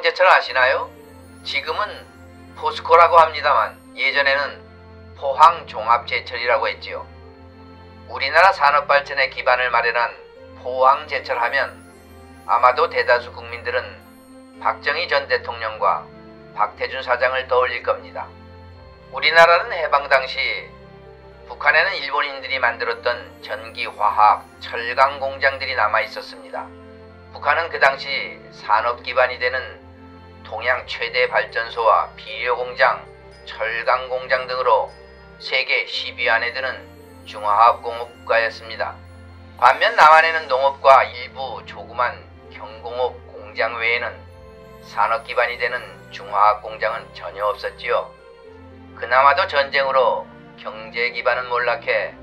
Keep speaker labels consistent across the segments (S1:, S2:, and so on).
S1: 포항제철 아시나요? 지금은 포스코라고 합니다만 예전에는 포항종합제철이라고 했지요. 우리나라 산업발전의 기반을 마련한 포항제철 하면 아마도 대다수 국민들은 박정희 전 대통령과 박태준 사장을 떠올릴 겁니다. 우리나라는 해방 당시 북한에는 일본인들이 만들었던 전기, 화학, 철강 공장들이 남아 있었습니다. 북한은 그 당시 산업 기반이 되는 동양 최대 발전소와 비료 공장, 철강 공장 등으로 세계 10위 안에 드는 중화합공업 국가였습니다. 반면 남한에는 농업과 일부 조그만 경공업 공장 외에는 산업 기반이 되는 중화학 공장은 전혀 없었지요. 그나마도 전쟁으로 경제 기반은 몰락해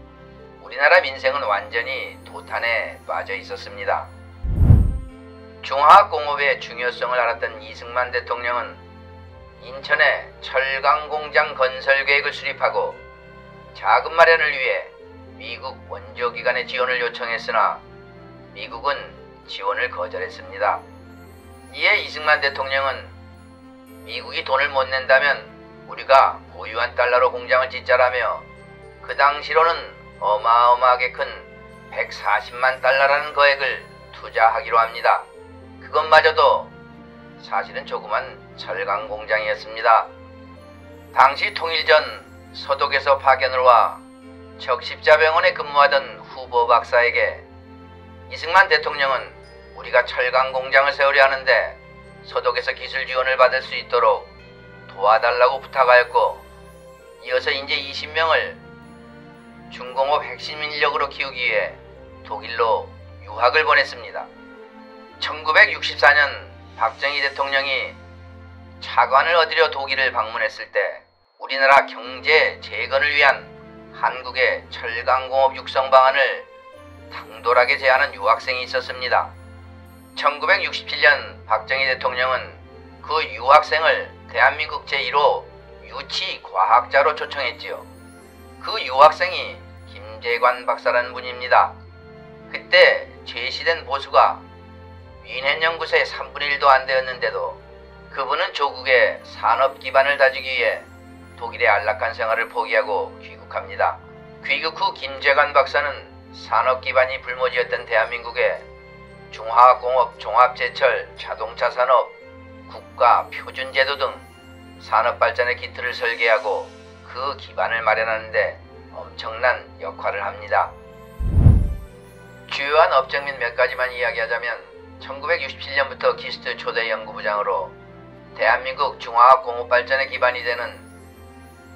S1: 우리나라 민생은 완전히 도탄에 빠져 있었습니다. 중화학공업의 중요성을 알았던 이승만 대통령은 인천에 철강공장 건설 계획을 수립하고 자금 마련을 위해 미국 원조기관의 지원을 요청했으나 미국은 지원을 거절했습니다. 이에 이승만 대통령은 미국이 돈을 못 낸다면 우리가 보유한 달러로 공장을 짓자라며 그 당시로는 어마어마하게 큰 140만 달러라는 거액을 투자하기로 합니다. 그것마저도 사실은 조그만 철강 공장이었습니다. 당시 통일 전 서독에서 파견을 와 적십자병원에 근무하던 후보 박사에게 이승만 대통령은 우리가 철강 공장을 세우려 하는데 서독에서 기술 지원을 받을 수 있도록 도와달라고 부탁하였고, 이어서 이제 20명을 중공업 핵심 인력으로 키우기 위해 독일로 유학을 보냈습니다. 1964년 박정희 대통령이 차관을 얻으려 독일을 방문했을 때 우리나라 경제 재건을 위한 한국의 철강공업 육성 방안을 당돌하게 제안한 유학생이 있었습니다. 1967년 박정희 대통령은 그 유학생을 대한민국 제1호 유치과학자로 초청했지요. 그 유학생이 김재관 박사라는 분입니다. 그때 제시된 보수가 위넨 연구소의 3분의 1도 안 되었는데도 그분은 조국의 산업 기반을 다지기 위해 독일의 안락한 생활을 포기하고 귀국합니다. 귀국 후 김재관 박사는 산업 기반이 불모지였던 대한민국에 중화학공업, 종합제철, 자동차 산업, 국가 표준제도 등 산업 발전의 기틀을 설계하고 그 기반을 마련하는데 엄청난 역할을 합니다. 주요한 업적 및 몇 가지만 이야기하자면 1967년부터 기스트 초대 연구부장으로 대한민국 중화학공업 발전의 기반이 되는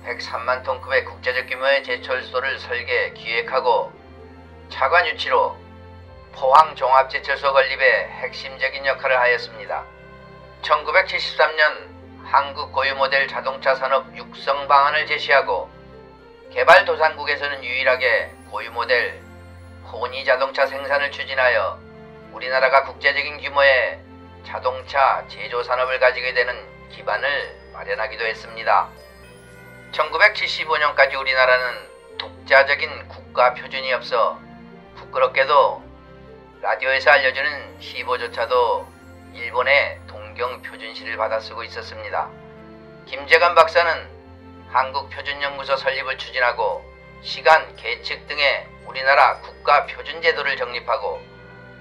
S1: 103만 톤급의 국제적 규모의 제철소를 설계, 기획하고 차관 유치로 포항 종합제철소 건립에 핵심적인 역할을 하였습니다. 1973년 한국 고유 모델 자동차 산업 육성 방안을 제시하고 개발도상국에서는 유일하게 고유 모델 혼이 자동차 생산을 추진하여 우리나라가 국제적인 규모의 자동차 제조 산업을 가지게 되는 기반을 마련하기도 했습니다. 1975년까지 우리나라는 독자적인 국가 표준이 없어 부끄럽게도 라디오에서 알려주는 시보조차도 일본의 동경 표준시를 받아 쓰고 있었습니다. 김재관 박사는 한국표준연구소 설립을 추진하고 시간, 계측 등의 우리나라 국가 표준 제도를 정립하고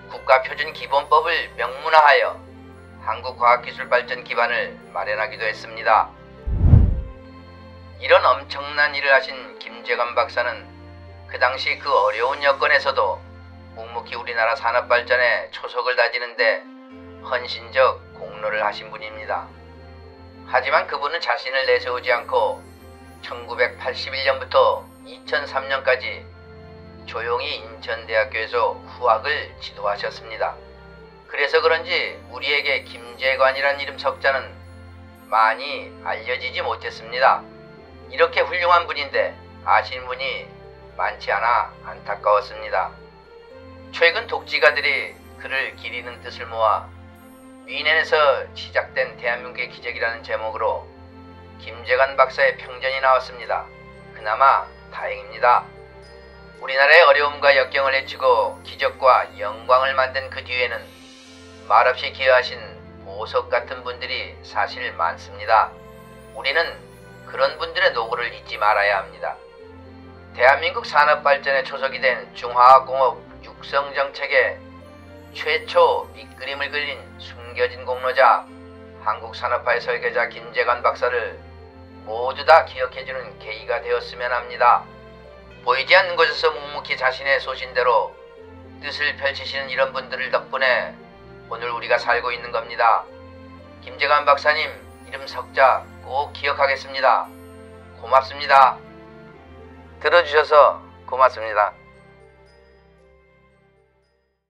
S1: 국가표준 기본법을 명문화하여 한국과학기술 발전 기반을 마련하기도 했습니다. 이런 엄청난 일을 하신 김재관 박사는 그 당시 그 어려운 여건에서도 묵묵히 우리나라 산업 발전에 초석을 다지는데 헌신적 공로를 하신 분입니다. 하지만 그분은 자신을 내세우지 않고 1981년부터 2003년까지 조용히 인천대학교에서 후학을 지도하셨습니다. 그래서 그런지 우리에게 김재관이란 이름 석자는 많이 알려지지 못했습니다. 이렇게 훌륭한 분인데 아시는 분이 많지 않아 안타까웠습니다. 최근 독지가들이 그를 기리는 뜻을 모아 위넨에서 시작된 대한민국의 기적이라는 제목으로 김재관 박사의 평전이 나왔습니다. 그나마 다행입니다. 우리나라의 어려움과 역경을 헤치고 기적과 영광을 만든 그 뒤에는 말없이 기여하신 보석 같은 분들이 사실 많습니다. 우리는 그런 분들의 노고를 잊지 말아야 합니다. 대한민국 산업 발전의 초석이 된 중화학공업 육성 정책의 최초 밑그림을 그린 숨겨진 공로자 한국 산업화의 설계자 김재관 박사를 모두 다 기억해주는 계기가 되었으면 합니다. 보이지 않는 곳에서 묵묵히 자신의 소신대로 뜻을 펼치시는 이런 분들을 덕분에 오늘 우리가 살고 있는 겁니다. 김재관 박사님 이름 석자 꼭 기억하겠습니다. 고맙습니다. 들어주셔서 고맙습니다.